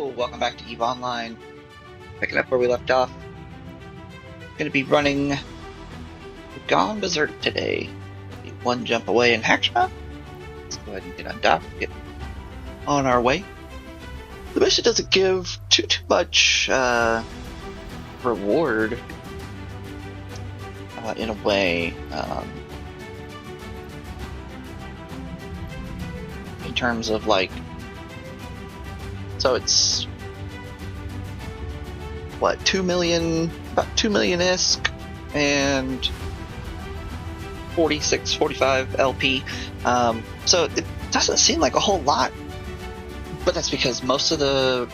Hello, welcome back to EVE Online. Picking up where we left off. Going to be running Gone Berserk today. Be one jump away in Hackshma. Let's go ahead and get undocked, get on our way. The mission doesn't give too much reward in a way. In terms of like, so it's what, 2 million, about 2 million ISK and 45 LP. So it doesn't seem like a whole lot, but that's because most of the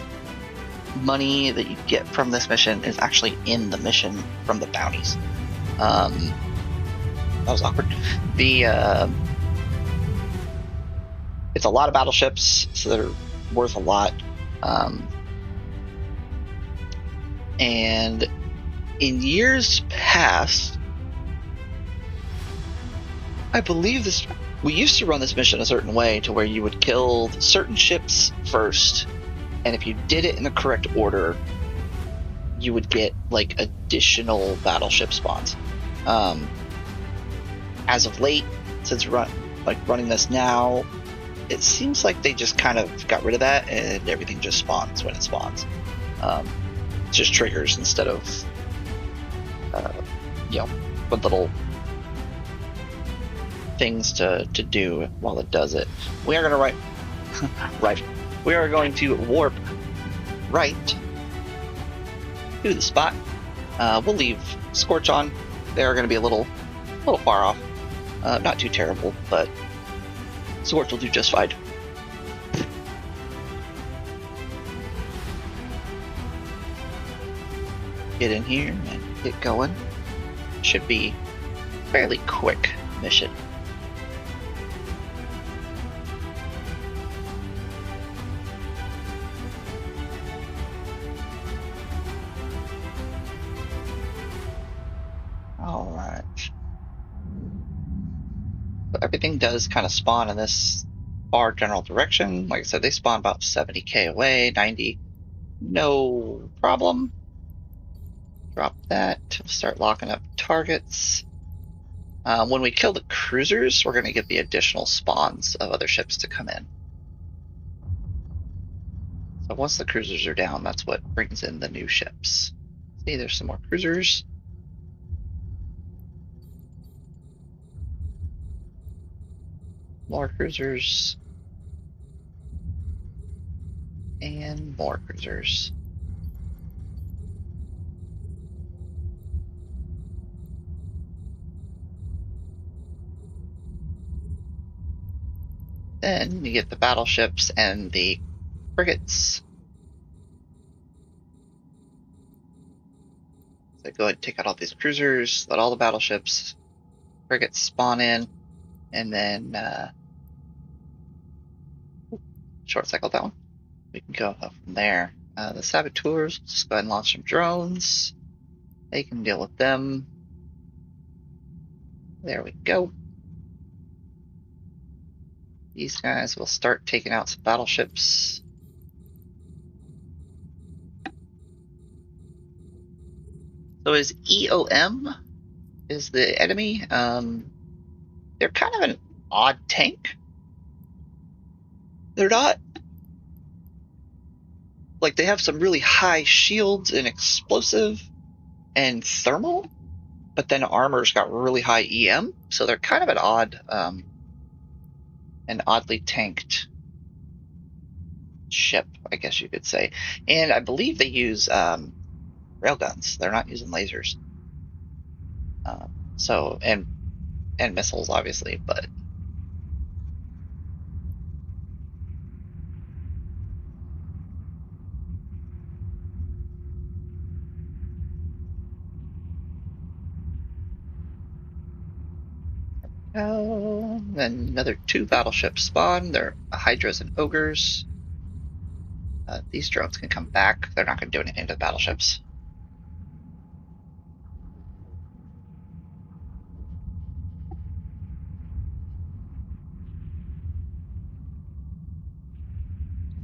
money that you get from this mission is actually in the mission from the bounties. That was awkward. It's a lot of battleships, so they're worth a lot. And in years past, I believe we used to run this mission a certain way to where you would kill certain ships first, and if you did it in the correct order, you would get like additional battleship spawns. As of late, since running this now, it seems like they just kind of got rid of that and everything just spawns when it spawns. It's just triggers instead of with little things to do while it does it. We are going to we are going to warp right to the spot. We'll leave Scorch on. They are going to be a little far off. Not too terrible, but Scorch will do just fine. Get in here and get going. Should be fairly quick mission. All right. So everything does kind of spawn in this far general direction. Like I said, they spawn about 70k away, 90. No problem. Drop that. We'll start locking up targets. When we kill the cruisers, we're going to get the additional spawns of other ships to come in. So once the cruisers are down, that's what brings in the new ships. See, there's some more cruisers. More cruisers. And more cruisers. Then you get the battleships and the frigates. So go ahead and take out all these cruisers, let all the battleships, frigates spawn in, and then short cycle that one. We can go up from there. The saboteurs, just go ahead and launch some drones. They can deal with them. There we go. These guys will start taking out some battleships. So is EOM is the enemy. They're kind of an odd tank. They're not like, they have some really high shields and explosive and thermal, but then armor's got really high EM, so they're kind of an oddly tanked ship, I guess you could say. And I believe they use railguns. They're not using lasers. So and missiles, obviously, but then another 2 battleships spawn. They're Hydras and Ogres. These drones can come back. They're not going to do anything to the battleships.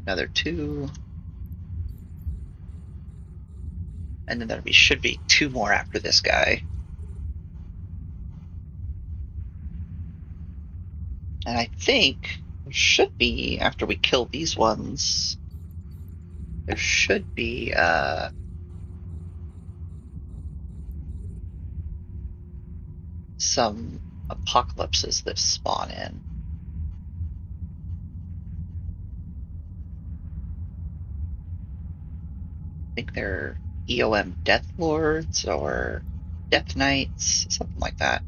Another 2. And then there should be 2 more after this guy. And I think there should be, after we kill these ones, there should be some apocalypses that spawn in. I think they're EOM Death Lords or Death Knights, something like that.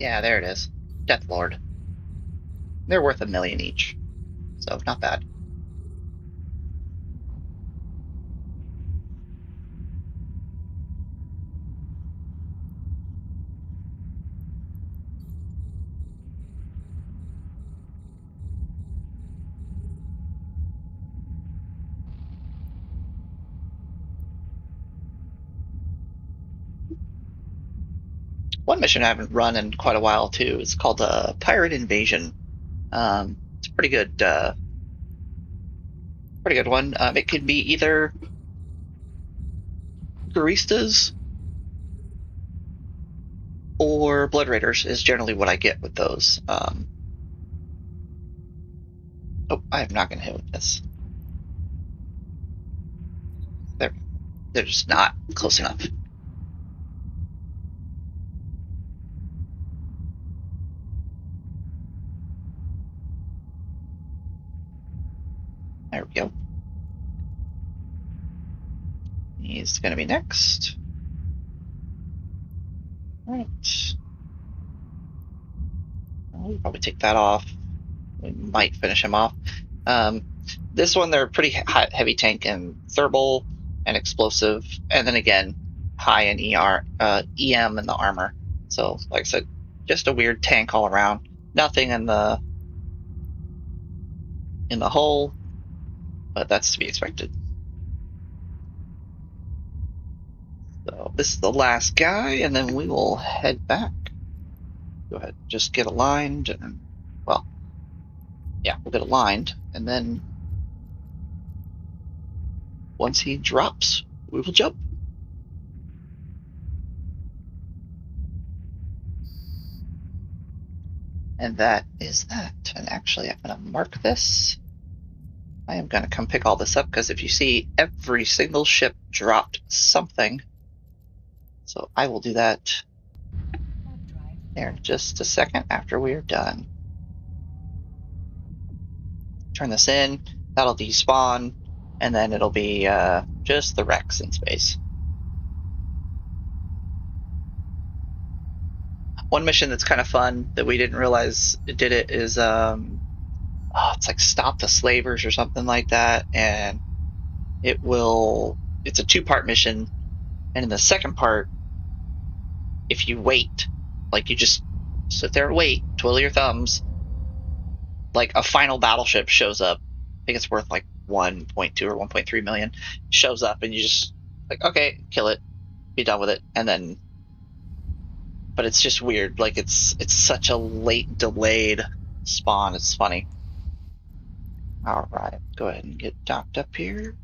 Yeah, there it is. Death Lord. They're worth 1 million each, so not bad. One mission I haven't run in quite a while too is called Pirate Invasion. It's a pretty good one. It could be either Guristas or Blood Raiders is generally what I get with those. Oh, I am not going to hit with this. They're just not close enough. There we go. He's going to be next. All right. We'll probably take that off. We might finish him off. This one, they're pretty heavy tank and thermal and explosive, and then again, high in EM in the armor. So, like I said, just a weird tank all around. Nothing in the hull, but that's to be expected. So this is the last guy, and then we will head back. Go ahead, just get aligned, and well, yeah, we'll get aligned, and then once he drops, we will jump. And that is that. And actually, I'm going to mark this. I am going to come pick all this up because if you see, every single ship dropped something. So I will do that there in just a second after we are done. Turn this in. That'll despawn. And then it'll be just the wrecks in space. One mission that's kind of fun that we didn't realize it did it is it's like Stop the Slavers or something like that, and it's a 2-part mission, and in the second part, if you wait, like you just sit there and wait, twiddle your thumbs, like a final battleship shows up. I think it's worth like 1.2 or 1.3 million, shows up, and you just like, okay, kill it, be done with it, and then but it's just weird. Like it's such a late delayed spawn. It's funny. All right, go ahead and get docked up here.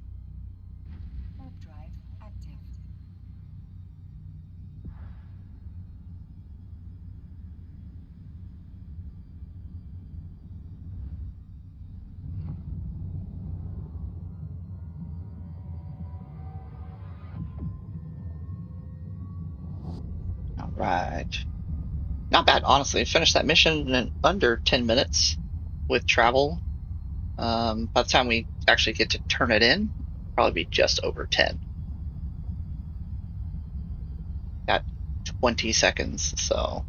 All right. Not bad, honestly. Finished that mission in under 10 minutes with travel. By the time we actually get to turn it in, probably be just over 10. Got 20 seconds, so.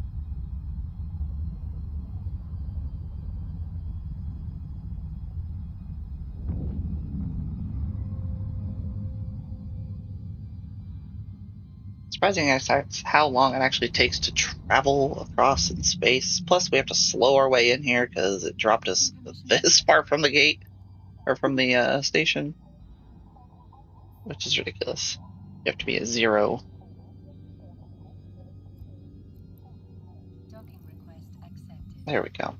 Surprising how long it actually takes to travel across in space. Plus, we have to slow our way in here because it dropped us this far from the gate or from the station. which is ridiculous. You have to be at 0. There we go.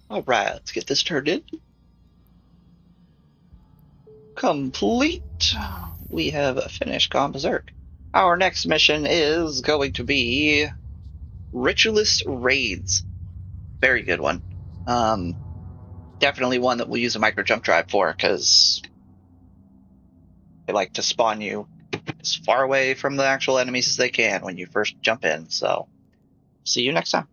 All right, let's get this turned in. Complete. We have finished Berserk. Our next mission is going to be Ritualist Raids. Very good one. Definitely one that we'll use a micro jump drive for, because they like to spawn you as far away from the actual enemies as they can when you first jump in. So, see you next time.